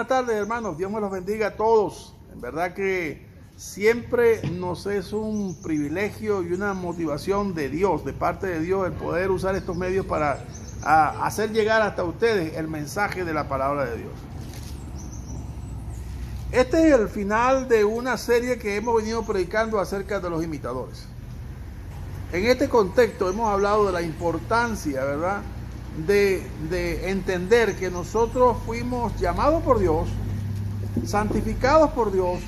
buenas tardes, hermanos. Dios me los bendiga a todos. En verdad que siempre nos es un privilegio y una motivación de Dios, de parte de Dios, el poder usar estos medios para hacer llegar hasta ustedes el mensaje de la palabra de Dios. Este es el final de una serie que hemos venido predicando acerca de los imitadores. En este contexto hemos hablado de la importancia, ¿verdad?, de entender que nosotros fuimos llamados por Dios, santificados por Dios,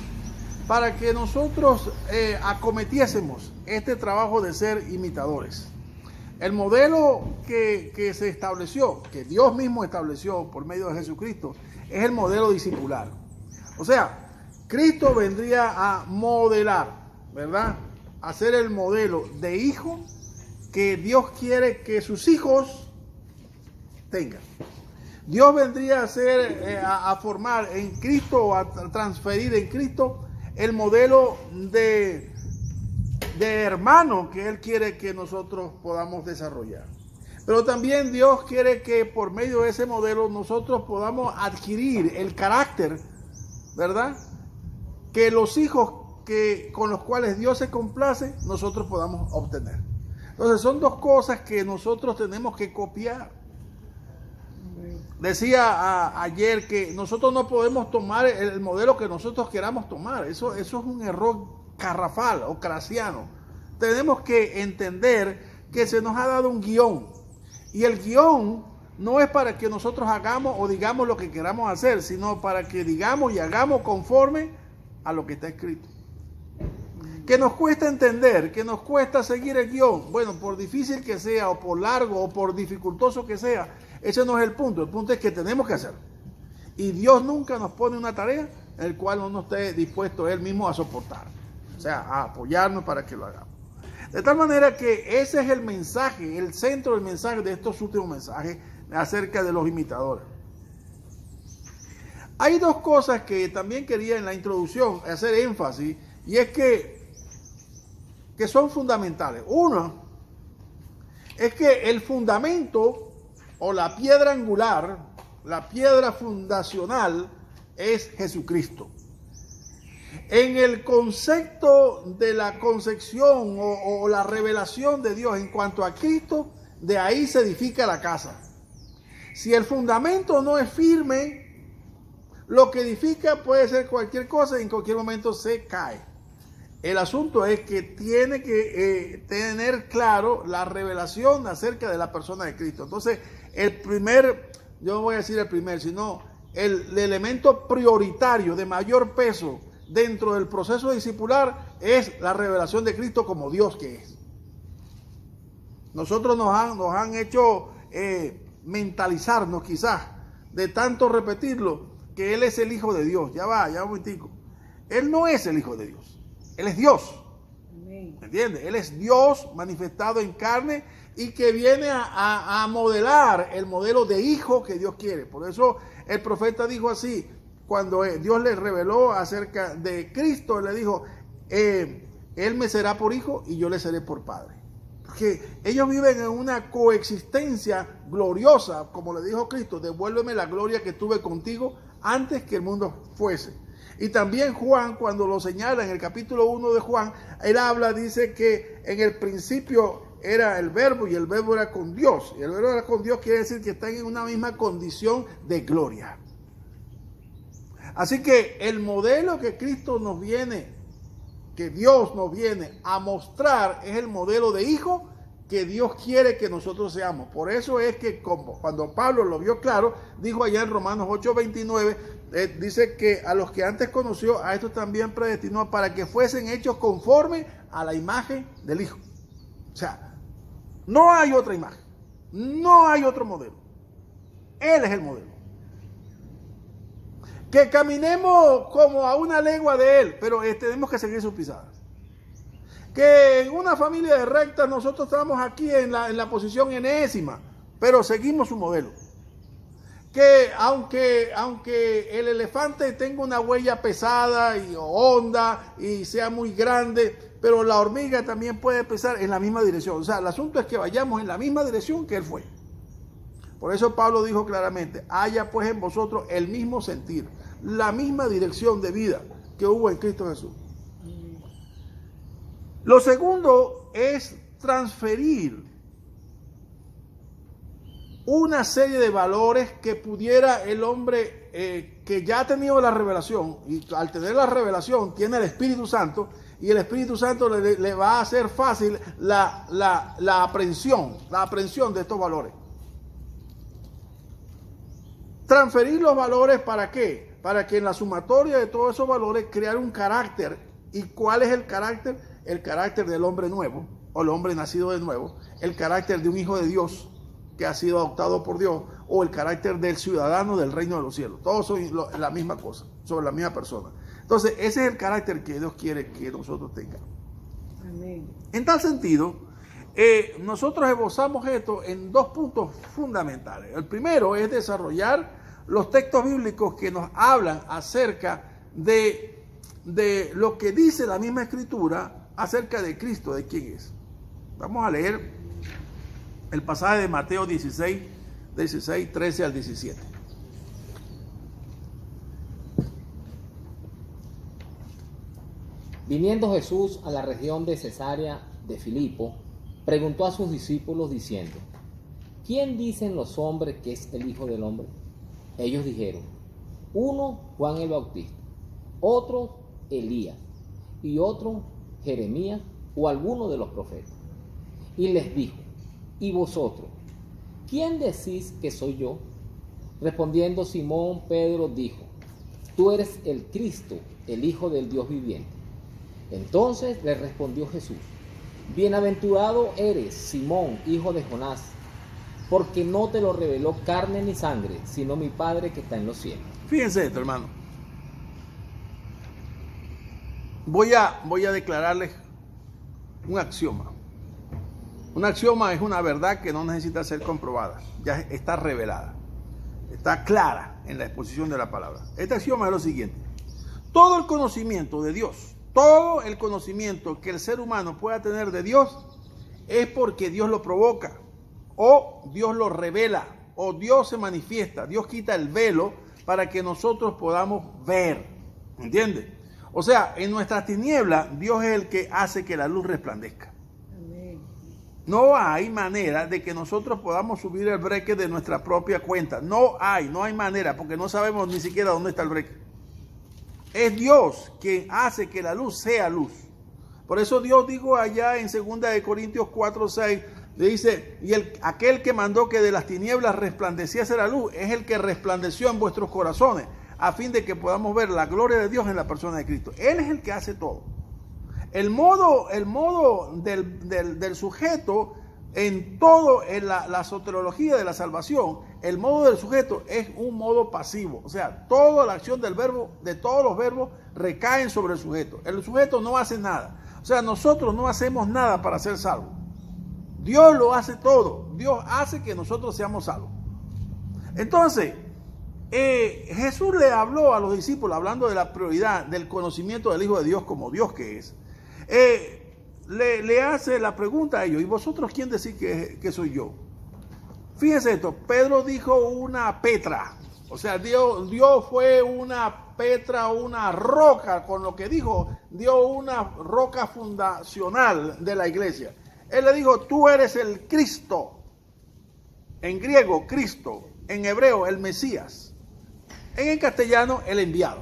para que nosotros acometiésemos este trabajo de ser imitadores. El modelo que se estableció, que Dios mismo estableció por medio de Jesucristo, es el modelo discipular. O sea, Cristo vendría a modelar, ¿verdad?, a ser el modelo de hijo que Dios quiere que sus hijos tengan. Dios vendría a ser, a formar en Cristo, o a transferir en Cristo el modelo de hermano que Él quiere que nosotros podamos desarrollar. Pero también Dios quiere que por medio de ese modelo nosotros podamos adquirir el carácter, ¿verdad?, que los hijos con los cuales Dios se complace, nosotros podamos obtener. Entonces son dos cosas que nosotros tenemos que copiar. Decía ayer que nosotros no podemos tomar el modelo que nosotros queramos tomar. Eso es un error garrafal o crasiano. Tenemos que entender que se nos ha dado un guión. Y el guión no es para que nosotros hagamos o digamos lo que queramos hacer, sino para que digamos y hagamos conforme a lo que está escrito. Que nos cuesta entender, que nos cuesta seguir el guión. Bueno, por difícil que sea, o por largo, o por dificultoso que sea, ese no es el punto. El punto es que tenemos que hacerlo. Y Dios nunca nos pone una tarea en la cual no esté dispuesto Él mismo a soportar. O sea, a apoyarnos para que lo hagamos. De tal manera que ese es el mensaje, el centro del mensaje de estos últimos mensajes acerca de los imitadores. Hay dos cosas que también quería en la introducción hacer énfasis, y es que son fundamentales. Uno es que el fundamento o la piedra angular, la piedra fundacional es Jesucristo. En el concepto de la concepción o la revelación de Dios en cuanto a Cristo, de ahí se edifica la casa. Si el fundamento no es firme, lo que edifica puede ser cualquier cosa y en cualquier momento se cae. El asunto es que tiene que tener claro la revelación acerca de la persona de Cristo. Entonces, yo no voy a decir el primer, sino el elemento prioritario de mayor peso dentro del proceso discipular es la revelación de Cristo como Dios que es. Nosotros nos han hecho mentalizarnos quizás de tanto repetirlo que Él es el Hijo de Dios. Ya va un momentico. Él no es el Hijo de Dios. Él es Dios. ¿Me entiendes? Él es Dios manifestado en carne y que viene a modelar el modelo de hijo que Dios quiere. Por eso el profeta dijo así, cuando Dios le reveló acerca de Cristo, le dijo, Él me será por hijo y yo le seré por padre. Porque ellos viven en una coexistencia gloriosa, como le dijo Cristo, devuélveme la gloria que tuve contigo antes que el mundo fuese. Y también Juan, cuando lo señala en el capítulo 1 de Juan, él habla, dice que en el principio era el verbo y el verbo era con Dios. Y el verbo era con Dios quiere decir que están en una misma condición de gloria. Así que el modelo que Cristo nos viene, que Dios nos viene a mostrar es el modelo de hijo que Dios quiere que nosotros seamos. Por eso es que cuando Pablo lo vio claro, dijo allá en Romanos 8:29, dice que a los que antes conoció, a estos también predestinó para que fuesen hechos conforme a la imagen del Hijo. O sea, no hay otra imagen, no hay otro modelo. Él es el modelo. Que caminemos como a una legua de Él, pero tenemos que seguir sus pisadas. Que en una familia de rectas nosotros estamos aquí en la posición enésima, pero seguimos su modelo. Que aunque el elefante tenga una huella pesada y honda y sea muy grande, pero la hormiga también puede pesar en la misma dirección. O sea, el asunto es que vayamos en la misma dirección que él fue. Por eso Pablo dijo claramente, haya pues en vosotros el mismo sentir. la misma dirección de vida que hubo en Cristo Jesús. Lo segundo es transferir una serie de valores que pudiera el hombre que ya ha tenido la revelación, y al tener la revelación tiene el Espíritu Santo, y el Espíritu Santo le va a hacer fácil la aprehensión de estos valores. Transferir los valores, ¿para qué? Para que en la sumatoria de todos esos valores crear un carácter. ¿Y cuál es el carácter? El carácter del hombre nuevo, o el hombre nacido de nuevo, el carácter de un hijo de Dios que ha sido adoptado por Dios, o el carácter del ciudadano del reino de los cielos. Todos son la misma cosa, sobre la misma persona. Entonces, ese es el carácter que Dios quiere que nosotros tengamos. Amén. En tal sentido, nosotros esbozamos esto en dos puntos fundamentales. El primero es desarrollar los textos bíblicos que nos hablan acerca de lo que dice la misma Escritura acerca de Cristo, de quién es. Vamos a leer el pasaje de Mateo 16, 13 al 17. Viniendo Jesús a la región de Cesarea de Filipo, preguntó a sus discípulos diciendo: ¿Quién dicen los hombres que es el Hijo del Hombre? Ellos dijeron: uno, Juan el Bautista, otro, Elías, y otro, Jeremías o alguno de los profetas. Y les dijo: ¿y vosotros? ¿Quién decís que soy yo? Respondiendo Simón Pedro dijo: tú eres el Cristo, el Hijo del Dios viviente. Entonces le respondió Jesús: bienaventurado eres, Simón, hijo de Jonás, porque no te lo reveló carne ni sangre, sino mi Padre que está en los cielos. Fíjense esto, hermano. Voy a declararles un axioma. Un axioma es una verdad que no necesita ser comprobada, ya está revelada, está clara en la exposición de la palabra. Este axioma es lo siguiente: todo el conocimiento de Dios, todo el conocimiento que el ser humano pueda tener de Dios es porque Dios lo provoca, o Dios lo revela, o Dios se manifiesta. Dios quita el velo para que nosotros podamos ver, ¿entiendes? O sea, en nuestras tinieblas Dios es el que hace que la luz resplandezca. Amén. No hay manera de que nosotros podamos subir el breque de nuestra propia cuenta. No hay manera, porque no sabemos ni siquiera dónde está el breque. Es Dios quien hace que la luz sea luz. Por eso Dios dijo allá en 2 Corintios 4:6, le dice: y aquel que mandó que de las tinieblas resplandeciese la luz, es el que resplandeció en vuestros corazones, a fin de que podamos ver la gloria de Dios en la persona de Cristo. Él es el que hace todo. El modo del sujeto en todo, en la soteriología de la salvación, el modo del sujeto es un modo pasivo. O sea, toda la acción del verbo, de todos los verbos, recaen sobre el sujeto. El sujeto no hace nada. O sea, nosotros no hacemos nada para ser salvos. Dios lo hace todo. Dios hace que nosotros seamos salvos. Entonces, Jesús le habló a los discípulos, hablando de la prioridad del conocimiento del Hijo de Dios como Dios que es. Le hace la pregunta a ellos: ¿y vosotros quién decís que soy yo? Fíjense esto: Pedro dijo una Petra. O sea, Dios fue una Petra, una roca. Con lo que dijo, dio una roca fundacional de la iglesia. Él le dijo: tú eres el Cristo. En griego, Cristo. En hebreo, el Mesías. En castellano, el enviado.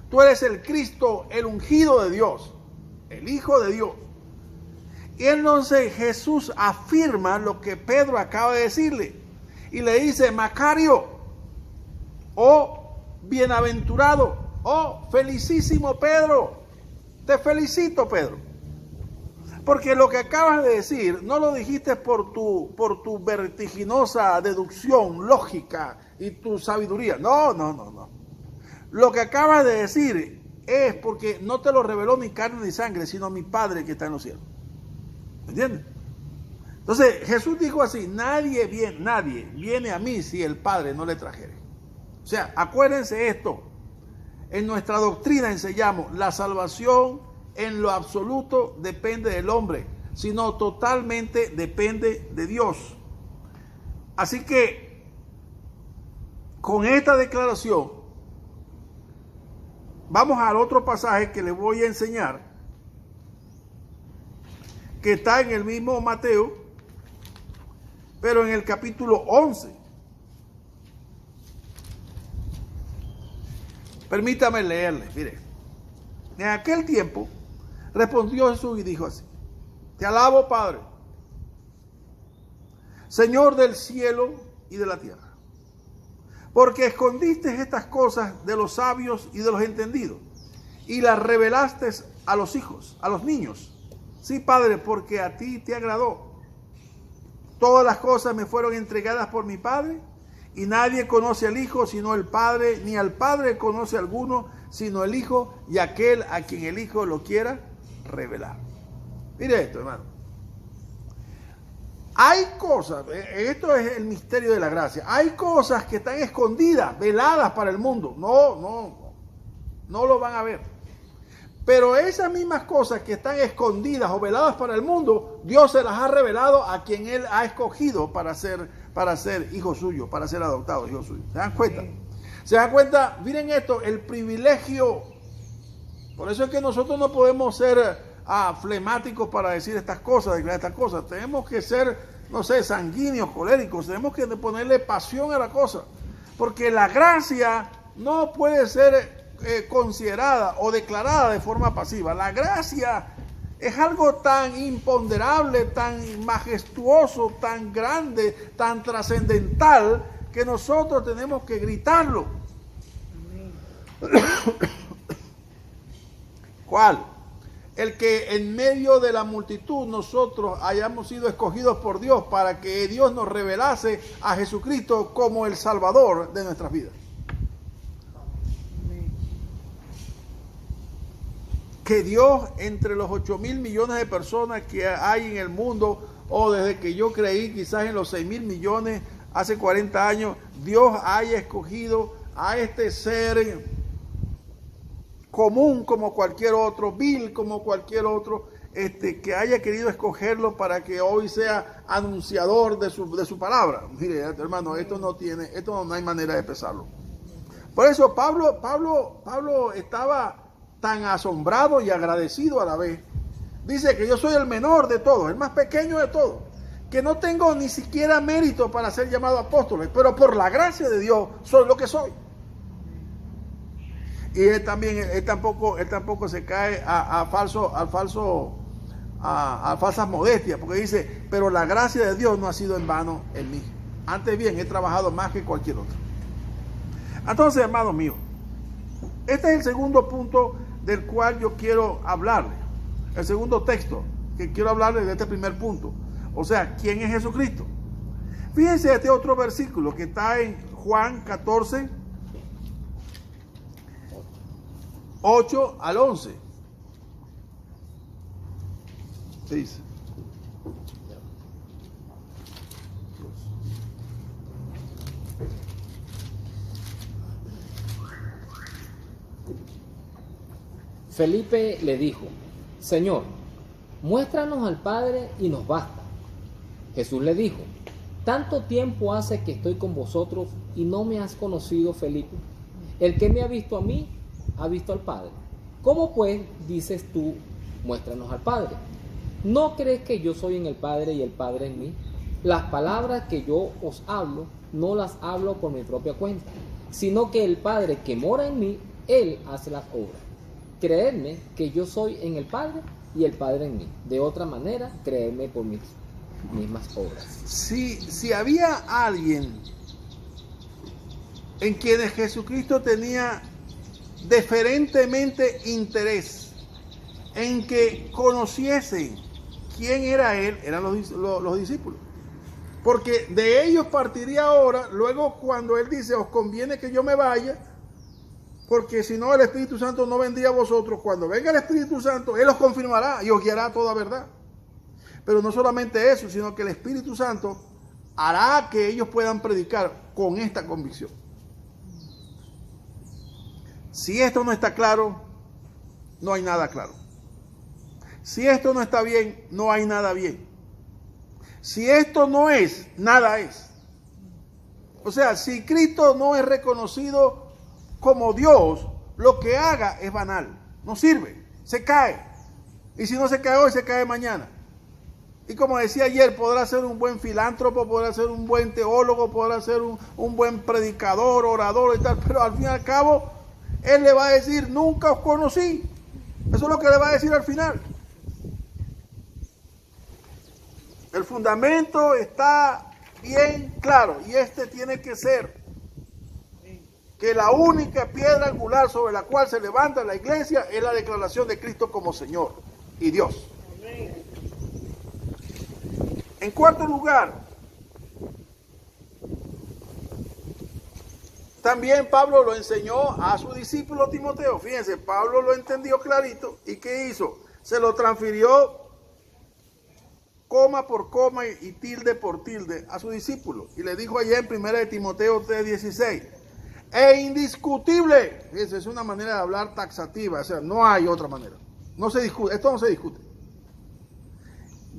Tú eres el Cristo, el ungido de Dios, el Hijo de Dios. Y entonces Jesús afirma lo que Pedro acaba de decirle. Y le dice: Macario, oh bienaventurado, oh felicísimo Pedro. Te felicito, Pedro. Porque lo que acabas de decir no lo dijiste por tu vertiginosa deducción lógica y tu sabiduría. No. Lo que acabas de decir es porque no te lo reveló ni carne ni sangre, sino mi Padre que está en los cielos. ¿Entiendes? Entonces Jesús dijo así: nadie viene a mí si el Padre no le trajere. O sea, acuérdense esto: en nuestra doctrina enseñamos la salvación en lo absoluto depende del hombre, sino totalmente depende de Dios. Así que con esta declaración vamos al otro pasaje que les voy a enseñar, que está en el mismo Mateo, pero en el capítulo 11. Permítame leerles, mire. En aquel tiempo respondió Jesús y dijo así: te alabo, Padre, Señor del cielo y de la tierra, porque escondiste estas cosas de los sabios y de los entendidos, y las revelaste a los hijos, a los niños. Sí, Padre, porque a ti te agradó. Todas las cosas me fueron entregadas por mi Padre, y nadie conoce al Hijo sino el Padre, ni al Padre conoce alguno sino el Hijo, y aquel a quien el Hijo lo quiera revelar. Mire esto, hermano. Hay cosas, esto es el misterio de la gracia, hay cosas que están escondidas, veladas para el mundo. No lo van a ver. Pero esas mismas cosas que están escondidas o veladas para el mundo, Dios se las ha revelado a quien Él ha escogido para ser hijo suyo, para ser adoptado hijo suyo. ¿Se dan cuenta? ¿Se dan cuenta? Miren esto, el privilegio. Por eso es que nosotros no podemos ser flemáticos para decir estas cosas, declarar estas cosas. Tenemos que ser, no sé, sanguíneos, coléricos. Tenemos que ponerle pasión a la cosa. Porque la gracia no puede ser considerada o declarada de forma pasiva. La gracia es algo tan imponderable, tan majestuoso, tan grande, tan trascendental, que nosotros tenemos que gritarlo. ¿Cuál? El que en medio de la multitud nosotros hayamos sido escogidos por Dios para que Dios nos revelase a Jesucristo como el Salvador de nuestras vidas. Que Dios, entre los 8.000 millones de personas que hay en el mundo, o desde que yo creí quizás en los 6.000 millones hace 40 años, Dios haya escogido a este ser común como cualquier otro, vil como cualquier otro, que haya querido escogerlo para que hoy sea anunciador de su palabra. Mire, hermano, esto no hay manera de pesarlo. Por eso Pablo estaba tan asombrado y agradecido a la vez. Dice que yo soy el menor de todos, el más pequeño de todos, que no tengo ni siquiera mérito para ser llamado apóstol, pero por la gracia de Dios soy lo que soy. Y él tampoco se cae a falsas modestias, porque dice, pero la gracia de Dios no ha sido en vano en mí. Antes bien, he trabajado más que cualquier otro. Entonces, hermanos míos, este es el segundo punto del cual yo quiero hablarle. El segundo texto que quiero hablarle de este primer punto. O sea, ¿quién es Jesucristo? Fíjense este otro versículo que está en Juan 14, 8 al 11. Dice: Felipe le dijo: Señor, muéstranos al Padre y nos basta. Jesús le dijo: ¿tanto tiempo hace que estoy con vosotros y no me has conocido, Felipe? El que me ha visto a mí, ha visto al Padre. ¿Cómo pues dices tú, muéstranos al Padre? ¿No crees que yo soy en el Padre y el Padre en mí? Las palabras que yo os hablo, no las hablo por mi propia cuenta, sino que el Padre que mora en mí, Él hace las obras. Creedme que yo soy en el Padre y el Padre en mí. De otra manera, creedme por mis mismas obras. Si había alguien en quienes Jesucristo tenía deferentemente interés en que conociesen quién era Él, eran los discípulos. Porque de ellos partiría ahora, luego cuando Él dice, os conviene que yo me vaya, porque si no el Espíritu Santo no vendría a vosotros. Cuando venga el Espíritu Santo, Él os confirmará y os guiará a toda verdad. Pero no solamente eso, sino que el Espíritu Santo hará que ellos puedan predicar con esta convicción. Si esto no está claro, no hay nada claro. Si esto no está bien, no hay nada bien. Si esto no es, nada es. O sea, si Cristo no es reconocido como Dios, lo que haga es banal, no sirve, se cae. Y si no se cae hoy, se cae mañana. Y como decía ayer, podrá ser un buen filántropo, podrá ser un buen teólogo, podrá ser un buen predicador, orador y tal, pero al fin y al cabo, él le va a decir, nunca os conocí. Eso es lo que le va a decir al final. El fundamento está bien claro y este tiene que ser que la única piedra angular sobre la cual se levanta la iglesia es la declaración de Cristo como Señor y Dios. En cuarto lugar, también Pablo lo enseñó a su discípulo Timoteo. Fíjense, Pablo lo entendió clarito. ¿Y qué hizo? Se lo transfirió coma por coma y tilde por tilde a su discípulo. Y le dijo allá en 1 de Timoteo 3:16. Es indiscutible. Fíjense, es una manera de hablar taxativa. O sea, no hay otra manera. No se discute. Esto no se discute.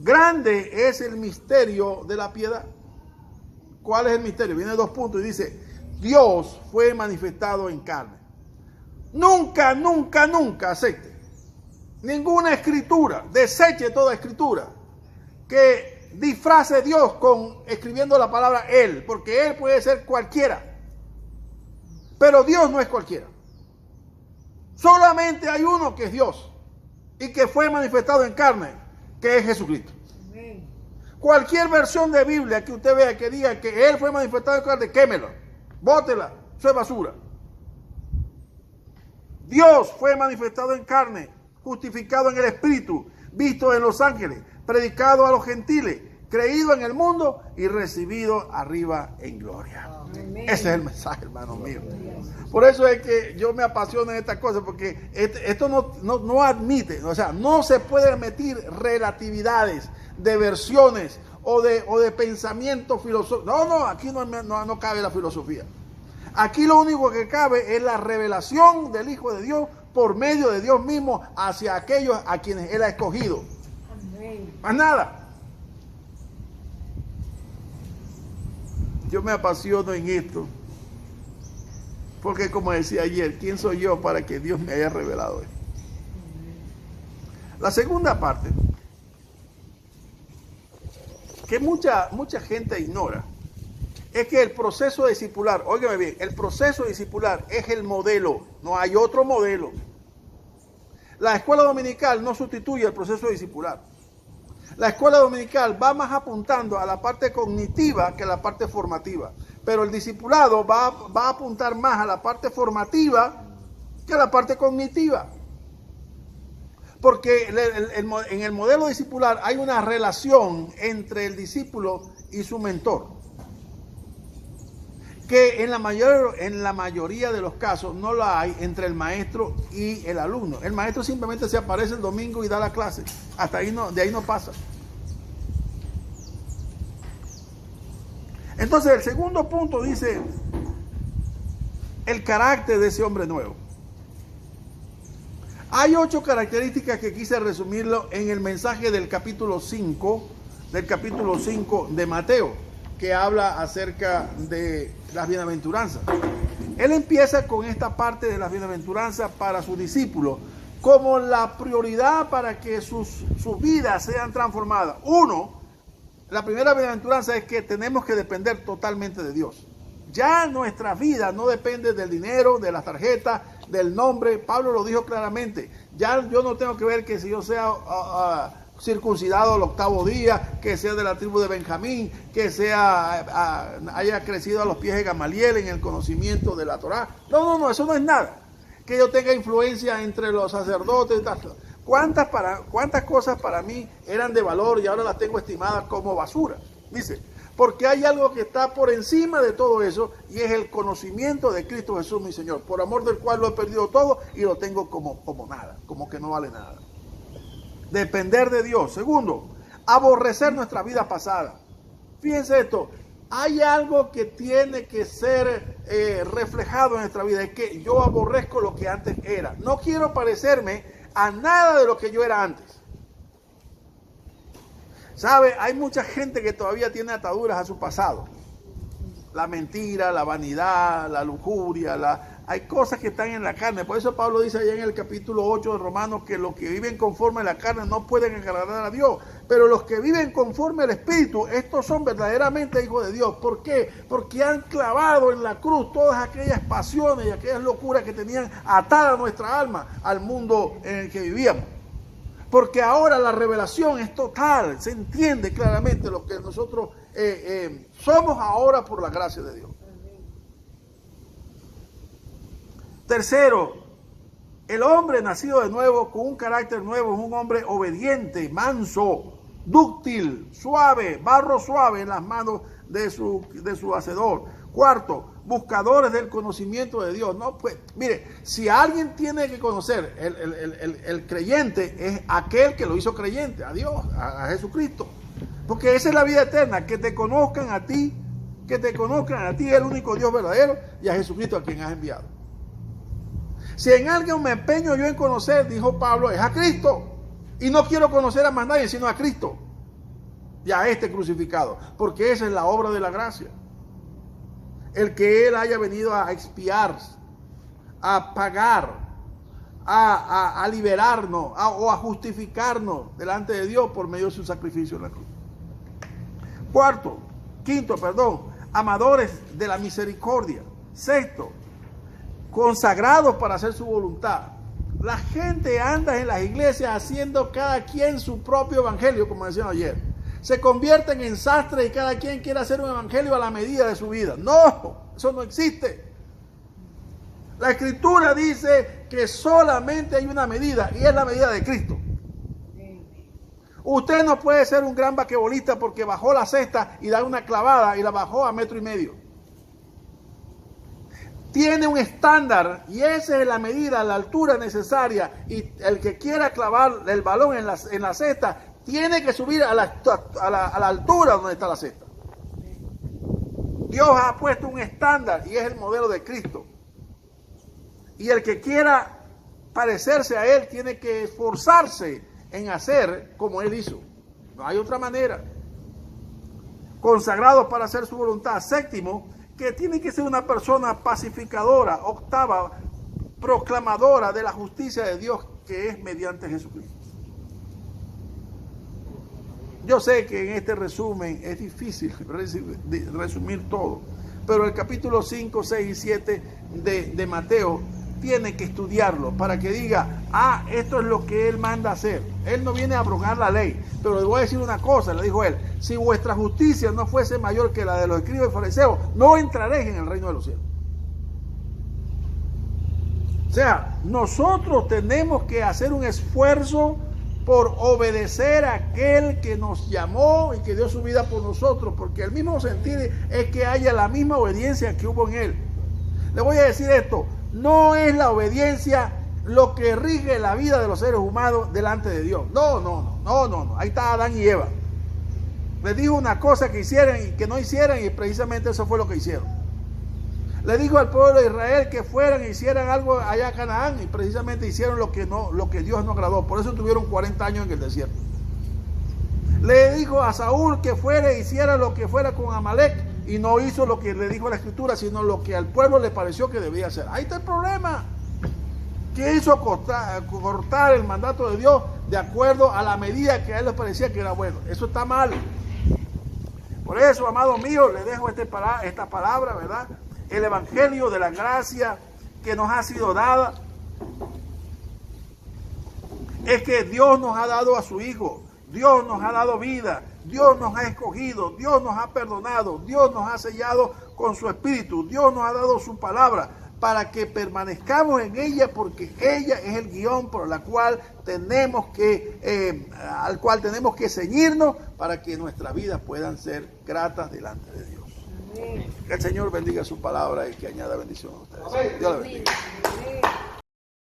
Grande es el misterio de la piedad. ¿Cuál es el misterio? Viene 2 puntos y dice, Dios fue manifestado en carne. Nunca, nunca, nunca acepte ninguna escritura, deseche toda escritura que disfrace a Dios con escribiendo la palabra Él, porque Él puede ser cualquiera, pero Dios no es cualquiera. Solamente hay uno que es Dios y que fue manifestado en carne, que es Jesucristo. Amén. Cualquier versión de Biblia que usted vea que diga que Él fue manifestado en carne, quémela, bótela, eso es basura. Dios fue manifestado en carne, justificado en el Espíritu, visto en los ángeles, predicado a los gentiles, creído en el mundo y recibido arriba en gloria. Amén. Ese es el mensaje, hermano mío. Por eso es que yo me apasiono en estas cosas, porque esto no admite, o sea, no se puede admitir relatividades de versiones o de pensamiento filosófico. No, aquí no cabe la filosofía. Aquí lo único que cabe es la revelación del Hijo de Dios por medio de Dios mismo hacia aquellos a quienes Él ha escogido. Amén. Más nada. Yo me apasiono en esto. Porque como decía ayer, ¿quién soy yo para que Dios me haya revelado esto? La segunda parte, que mucha gente ignora, es que el proceso discipular, óigame bien, el proceso discipular es el modelo, no hay otro modelo. La escuela dominical no sustituye el proceso discipular. La escuela dominical va más apuntando a la parte cognitiva que a la parte formativa. Pero el discipulado va a apuntar más a la parte formativa que a la parte cognitiva. Porque en el modelo discipular hay una relación entre el discípulo y su mentor, que en la mayoría de los casos no la hay entre el maestro y el alumno. El maestro simplemente se aparece el domingo y da la clase. Hasta ahí de ahí no pasa. Entonces el segundo punto dice el carácter de ese hombre nuevo. Hay 8 características que quise resumirlo en el mensaje del capítulo 5 de Mateo, que habla acerca de las bienaventuranzas. Él empieza con esta parte de las bienaventuranzas para sus discípulos como la prioridad para que sus vidas sean transformadas. La primera bienaventuranza es que tenemos que depender totalmente de Dios. Ya nuestra vida no depende del dinero, de las tarjetas, del nombre. Pablo lo dijo claramente. Ya yo no tengo que ver que si yo sea circuncidado al 8º día, que sea de la tribu de Benjamín, que haya crecido a los pies de Gamaliel en el conocimiento de la Torá. No, eso no es nada. Que yo tenga influencia entre los sacerdotes y tal. ¿Cuántas cosas para mí eran de valor y ahora las tengo estimadas como basura? Dice, porque hay algo que está por encima de todo eso y es el conocimiento de Cristo Jesús mi Señor, por amor del cual lo he perdido todo y lo tengo como nada, como que no vale nada. Depender de Dios. Segundo, aborrecer nuestra vida pasada. Fíjense esto, hay algo que tiene que ser reflejado en nuestra vida, es que yo aborrezco lo que antes era. No quiero parecerme a nada de lo que yo era antes. ¿Sabe? Hay mucha gente que todavía tiene ataduras a su pasado. La mentira, la vanidad, la lujuria, hay cosas que están en la carne. Por eso Pablo dice allá en el capítulo 8 de Romanos que los que viven conforme a la carne no pueden agradar a Dios. Pero los que viven conforme al Espíritu, estos son verdaderamente hijos de Dios. ¿Por qué? Porque han clavado en la cruz todas aquellas pasiones y aquellas locuras que tenían atada nuestra alma al mundo en el que vivíamos. Porque ahora la revelación es total, se entiende claramente lo que nosotros somos ahora por la gracia de Dios. Tercero, el hombre nacido de nuevo con un carácter nuevo es un hombre obediente, manso, dúctil, suave, barro suave en las manos de su hacedor. Cuarto, buscadores del conocimiento de Dios. No, pues, mire, si alguien tiene que conocer, el creyente es aquel que lo hizo creyente, a Dios, a Jesucristo. Porque esa es la vida eterna, que te conozcan a ti, el único Dios verdadero, y a Jesucristo a quien has enviado. Si en alguien me empeño yo en conocer, dijo Pablo, es a Cristo. Y no quiero conocer a más nadie, sino a Cristo. Y a este crucificado. Porque esa es la obra de la gracia. El que Él haya venido a expiar, a pagar, a liberarnos, o a justificarnos delante de Dios por medio de su sacrificio en la cruz. Quinto, amadores de la misericordia. Sexto, consagrados para hacer su voluntad. La gente anda en las iglesias haciendo cada quien su propio evangelio, como decían ayer. Se convierten en sastres y cada quien quiere hacer un evangelio a la medida de su vida. No, eso no existe. La Escritura dice que solamente hay una medida y es la medida de Cristo. Usted no puede ser un gran basquetbolista porque bajó la cesta y da una clavada y la bajó a 1,5 metros. Tiene un estándar y esa es la medida, la altura necesaria, y el que quiera clavar el balón en la cesta tiene que subir a la altura donde está la cesta. Dios ha puesto un estándar y es el modelo de Cristo. Y el que quiera parecerse a Él tiene que esforzarse en hacer como Él hizo. No hay otra manera. Consagrados para hacer su voluntad. Séptimo, que tiene que ser una persona pacificadora. Octava, proclamadora de la justicia de Dios que es mediante Jesucristo. Yo sé que en este resumen es difícil resumir todo, pero el capítulo 5, 6 y 7 de Mateo tiene que estudiarlo para que diga, esto es lo que Él manda hacer. Él no viene a abrogar la ley, pero le voy a decir una cosa, le dijo Él, si vuestra justicia no fuese mayor que la de los escribas y fariseos, no entraréis en el reino de los cielos. O sea, nosotros tenemos que hacer un esfuerzo por obedecer a aquel que nos llamó y que dio su vida por nosotros, porque el mismo sentir es que haya la misma obediencia que hubo en Él. Le voy a decir esto, no es la obediencia lo que rige la vida de los seres humanos delante de Dios. No. Ahí está Adán y Eva. Les dijo una cosa que hicieran y que no hicieran, y precisamente eso fue lo que hicieron. Le dijo al pueblo de Israel que fueran e hicieran algo allá a Canaán, y precisamente hicieron lo que Dios no agradó. Por eso tuvieron 40 años en el desierto. Le dijo a Saúl que fuera e hiciera lo que fuera con Amalek, y no hizo lo que le dijo la Escritura, sino lo que al pueblo le pareció que debía hacer. Ahí está el problema. Que hizo cortar el mandato de Dios de acuerdo a la medida que a él les parecía que era bueno. Eso está mal. Por eso, amados míos, les dejo esta palabra, ¿verdad? El evangelio de la gracia que nos ha sido dada es que Dios nos ha dado a su Hijo, Dios nos ha dado vida, Dios nos ha escogido, Dios nos ha perdonado, Dios nos ha sellado con su Espíritu, Dios nos ha dado su palabra para que permanezcamos en ella, porque ella es el guión por la cual al cual tenemos que ceñirnos para que nuestras vidas puedan ser gratas delante de Dios. Amén. Que el Señor bendiga su palabra y que añada bendición a ustedes. Dios le bendiga. Amén.